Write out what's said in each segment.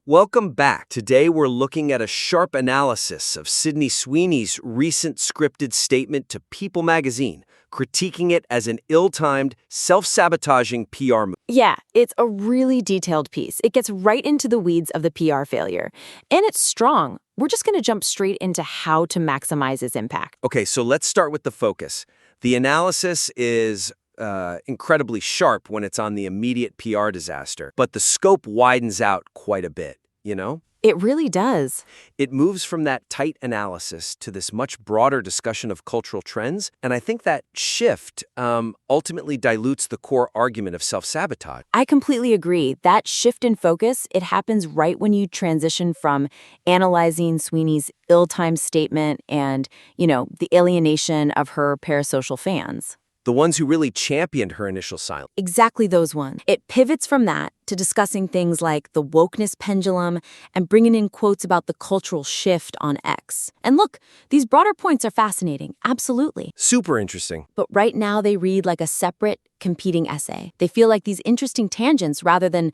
Welcome back. Today we're looking at a sharp analysis of Sydney Sweeney's recent scripted statement to People magazine, critiquing it as an ill-timed, self-sabotaging PR move. Yeah, it's a really detailed piece. It gets right into the weeds of the PR failure. And it's strong. We're just going to jump straight into how to maximize its impact. Okay, so let's start with the focus. The analysis is incredibly sharp when it's on the immediate PR disaster, but the scope widens out quite a bit, you know? It really does. It moves from that tight analysis to this much broader discussion of cultural trends, and I think that shift ultimately dilutes the core argument of self-sabotage. I completely agree. That shift in focus, it happens right when you transition from analyzing Sweeney's ill-timed statement and, the alienation of her parasocial fans. The ones who really championed her initial silence. Exactly those ones. It pivots from that to discussing things like the wokeness pendulum and bringing in quotes about the cultural shift on X. And look, these broader points are fascinating, absolutely. Super interesting. But right now they read like a separate, competing essay. They feel like these interesting tangents rather than,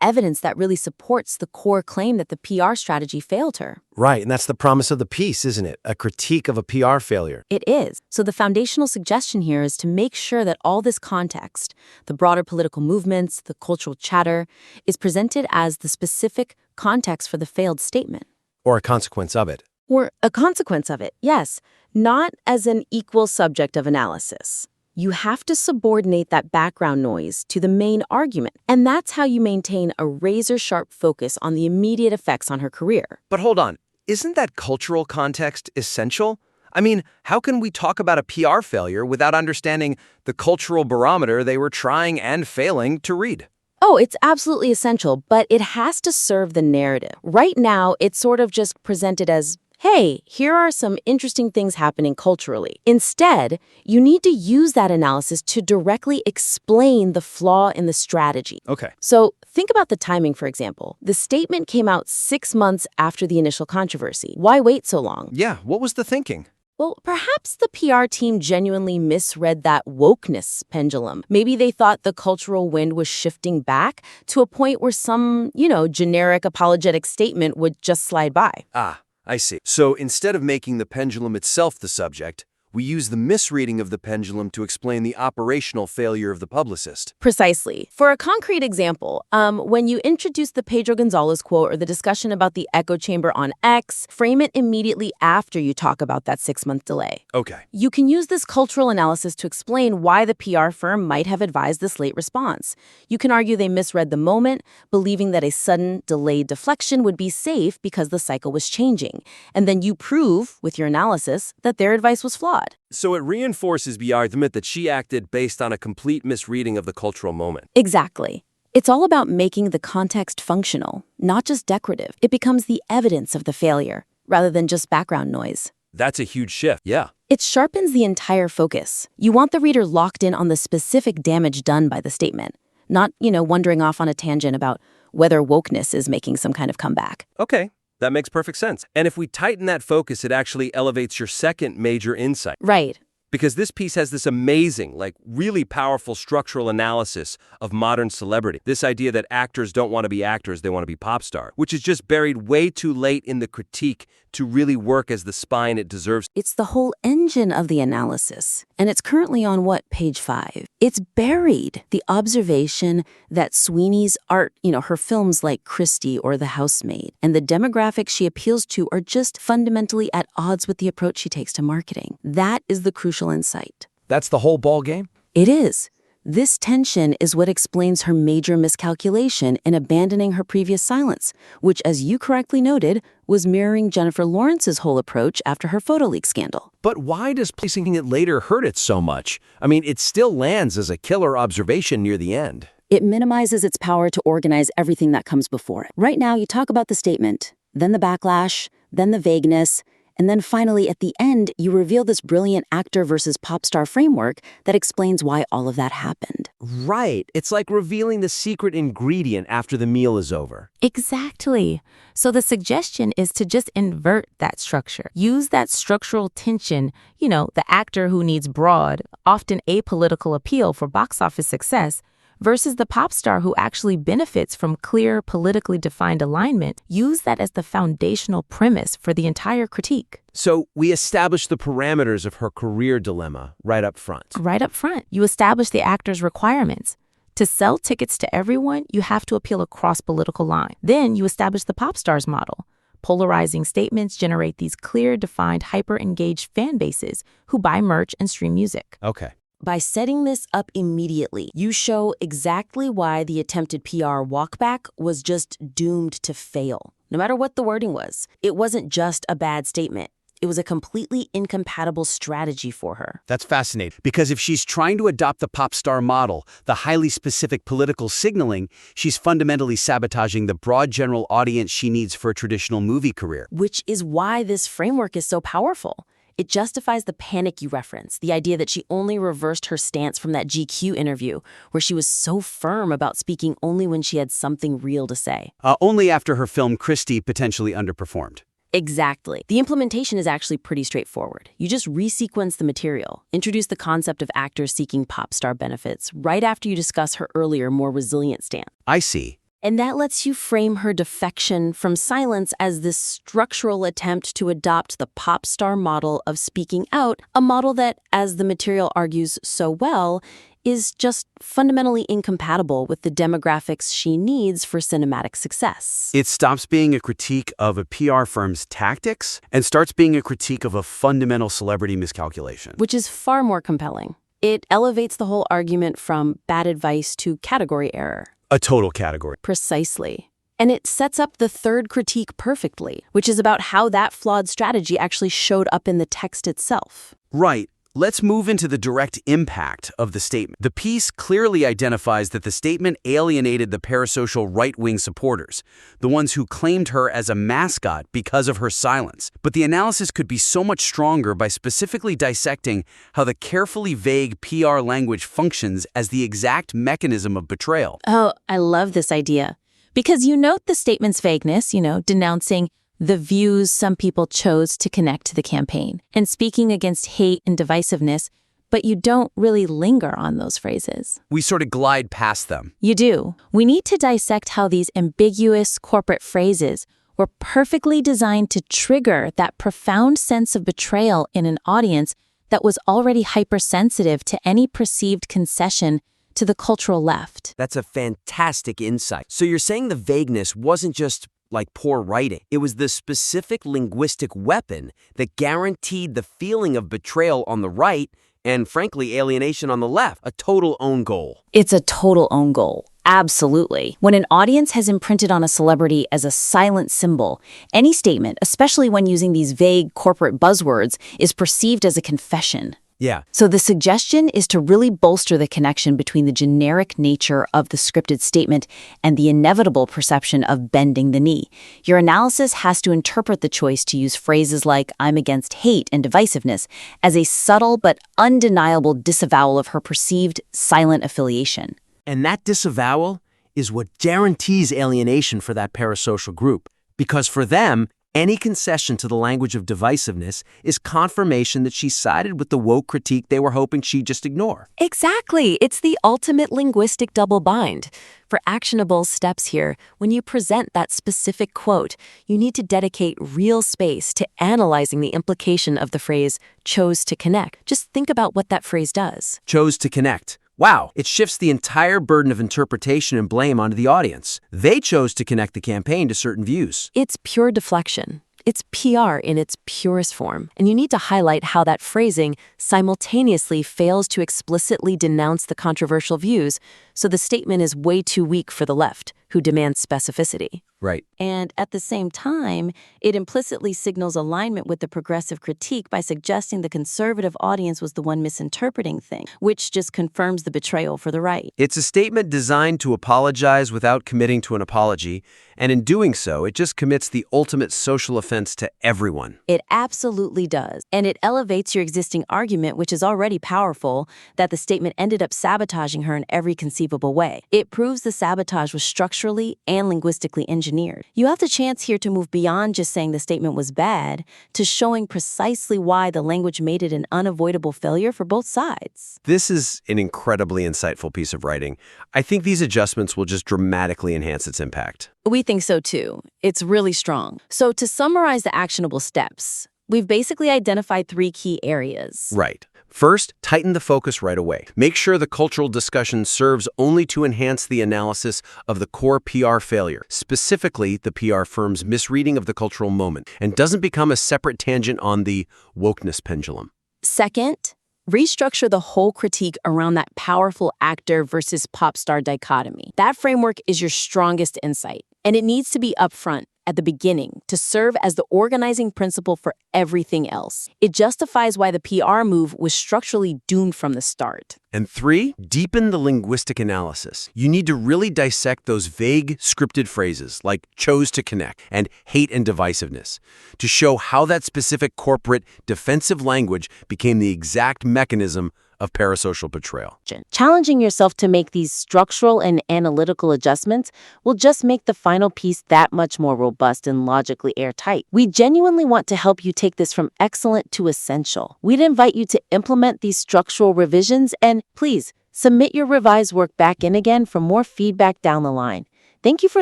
evidence that really supports the core claim that the PR strategy failed her. Right, and that's the promise of the piece, isn't it? A critique of a PR failure. It is. So the foundational suggestion here is to make sure that all this context, the broader political movements, the cultural chatter, is presented as the specific context for the failed statement. Or a consequence of it. Or a consequence of it, yes. Not as an equal subject of analysis. You have to subordinate that background noise to the main argument, and that's how you maintain a razor-sharp focus on the immediate effects on her career. But hold on, isn't that cultural context essential? I mean, how can we talk about a PR failure without understanding the cultural barometer they were trying and failing to read? Oh, it's absolutely essential, but it has to serve the narrative. Right now, it's sort of just presented as, hey, here are some interesting things happening culturally. Instead, you need to use that analysis to directly explain the flaw in the strategy. Okay. So think about the timing, for example. The statement came out 6 months after the initial controversy. Why wait so long? Yeah, what was the thinking? Well, perhaps the PR team genuinely misread that wokeness pendulum. Maybe they thought the cultural wind was shifting back to a point where some, generic apologetic statement would just slide by. Ah, I see. So instead of making the pendulum itself the subject, we use the misreading of the pendulum to explain the operational failure of the publicist. Precisely. For a concrete example, when you introduce the Pedro Gonzalez quote or the discussion about the echo chamber on X, frame it immediately after you talk about that 6-month delay. Okay. You can use this cultural analysis to explain why the PR firm might have advised this late response. You can argue they misread the moment, believing that a sudden, delayed deflection would be safe because the cycle was changing. And then you prove, with your analysis, that their advice was flawed. So it reinforces the argument that she acted based on a complete misreading of the cultural moment. Exactly. It's all about making the context functional, not just decorative. It becomes the evidence of the failure, rather than just background noise. That's a huge shift, yeah. It sharpens the entire focus. You want the reader locked in on the specific damage done by the statement, not, wandering off on a tangent about whether wokeness is making some kind of comeback. Okay. That makes perfect sense. And if we tighten that focus, it actually elevates your second major insight. Right. Because this piece has this amazing, really powerful structural analysis of modern celebrity. This idea that actors don't want to be actors, they want to be pop star, which is just buried way too late in the critique to really work as the spine it deserves. It's the whole engine of the analysis. And it's currently on, page 5. It's buried. The observation that Sweeney's art, her films like Christie or The Housemaid, and the demographics she appeals to are just fundamentally at odds with the approach she takes to marketing. That is the crucial insight. That's the whole ball game? It is. This tension is what explains her major miscalculation in abandoning her previous silence, which, as you correctly noted, was mirroring Jennifer Lawrence's whole approach after her photo leak scandal. But why does placing it later hurt it so much? I mean, it still lands as a killer observation near the end. It minimizes its power to organize everything that comes before it. Right now, you talk about the statement, then the backlash, then the vagueness, and then finally, at the end, you reveal this brilliant actor versus pop star framework that explains why all of that happened. Right. It's like revealing the secret ingredient after the meal is over. Exactly. So the suggestion is to just invert that structure. Use that structural tension, the actor who needs broad, often apolitical appeal for box office success versus the pop star who actually benefits from clear, politically defined alignment, use that as the foundational premise for the entire critique. So we establish the parameters of her career dilemma right up front. Right up front, you establish the actor's requirements. To sell tickets to everyone, you have to appeal across political lines. Then you establish the pop star's model. Polarizing statements generate these clear, defined, hyper-engaged fan bases who buy merch and stream music. Okay. By setting this up immediately, you show exactly why the attempted PR walkback was just doomed to fail. No matter what the wording was, it wasn't just a bad statement. It was a completely incompatible strategy for her. That's fascinating, because if she's trying to adopt the pop star model, the highly specific political signaling, she's fundamentally sabotaging the broad general audience she needs for a traditional movie career. Which is why this framework is so powerful. It justifies the panic you reference, the idea that she only reversed her stance from that GQ interview, where she was so firm about speaking only when she had something real to say. Only after her film Christie potentially underperformed. Exactly. The implementation is actually pretty straightforward. You just resequence the material, introduce the concept of actors seeking pop star benefits right after you discuss her earlier, more resilient stance. I see. And that lets you frame her defection from silence as this structural attempt to adopt the pop star model of speaking out, a model that, as the material argues so well, is just fundamentally incompatible with the demographics she needs for cinematic success. It stops being a critique of a PR firm's tactics and starts being a critique of a fundamental celebrity miscalculation. Which is far more compelling. It elevates the whole argument from bad advice to category error. A total category. Precisely. And it sets up the third critique perfectly, which is about how that flawed strategy actually showed up in the text itself. Right. Let's move into the direct impact of the statement. The piece clearly identifies that the statement alienated the parasocial right-wing supporters, the ones who claimed her as a mascot because of her silence. But the analysis could be so much stronger by specifically dissecting how the carefully vague PR language functions as the exact mechanism of betrayal. Oh, I love this idea. Because you note the statement's vagueness, denouncing the views some people chose to connect to the campaign, and speaking against hate and divisiveness, but you don't really linger on those phrases. We sort of glide past them. You do. We need to dissect how these ambiguous corporate phrases were perfectly designed to trigger that profound sense of betrayal in an audience that was already hypersensitive to any perceived concession to the cultural left. That's a fantastic insight. So you're saying the vagueness wasn't just like poor writing. It was the specific linguistic weapon that guaranteed the feeling of betrayal on the right and, frankly, alienation on the left, a total own goal. It's a total own goal. Absolutely. When an audience has imprinted on a celebrity as a silent symbol, any statement, especially when using these vague corporate buzzwords, is perceived as a confession. Yeah. So the suggestion is to really bolster the connection between the generic nature of the scripted statement and the inevitable perception of bending the knee. Your analysis has to interpret the choice to use phrases like "I'm against hate and divisiveness" as a subtle but undeniable disavowal of her perceived silent affiliation. And that disavowal is what guarantees alienation for that parasocial group. Because for them, any concession to the language of divisiveness is confirmation that she sided with the woke critique they were hoping she'd just ignore. Exactly. It's the ultimate linguistic double bind. For actionable steps here, when you present that specific quote, you need to dedicate real space to analyzing the implication of the phrase "chose to connect." Just think about what that phrase does. Chose to connect. Wow, it shifts the entire burden of interpretation and blame onto the audience. They chose to connect the campaign to certain views. It's pure deflection. It's PR in its purest form, and you need to highlight how that phrasing simultaneously fails to explicitly denounce the controversial views, so the statement is way too weak for the left, who demands specificity. Right. And at the same time, it implicitly signals alignment with the progressive critique by suggesting the conservative audience was the one misinterpreting things, which just confirms the betrayal for the right. It's a statement designed to apologize without committing to an apology, and in doing so, it just commits the ultimate social offense to everyone. It absolutely does. And it elevates your existing argument, which is already powerful, that the statement ended up sabotaging her in every conceivable way. It proves the sabotage was structurally and linguistically engineered. engineered. You have the chance here to move beyond just saying the statement was bad to showing precisely why the language made it an unavoidable failure for both sides. This is an incredibly insightful piece of writing. I think these adjustments will just dramatically enhance its impact. We think so too. It's really strong. So to summarize the actionable steps, we've basically identified 3 key areas. Right. First, tighten the focus right away. Make sure the cultural discussion serves only to enhance the analysis of the core PR failure, specifically the PR firm's misreading of the cultural moment, and doesn't become a separate tangent on the wokeness pendulum. Second, restructure the whole critique around that powerful actor versus pop star dichotomy. That framework is your strongest insight, and it needs to be upfront at the beginning to serve as the organizing principle for everything else. It justifies why the PR move was structurally doomed from the start. And 3, deepen the linguistic analysis. You need to really dissect those vague, scripted phrases like chose to connect and hate and divisiveness to show how that specific corporate defensive language became the exact mechanism of parasocial betrayal. Challenging yourself to make these structural and analytical adjustments will just make the final piece that much more robust and logically airtight. We genuinely want to help you take this from excellent to essential. We'd invite you to implement these structural revisions and, please, submit your revised work back in again for more feedback down the line. Thank you for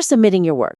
submitting your work.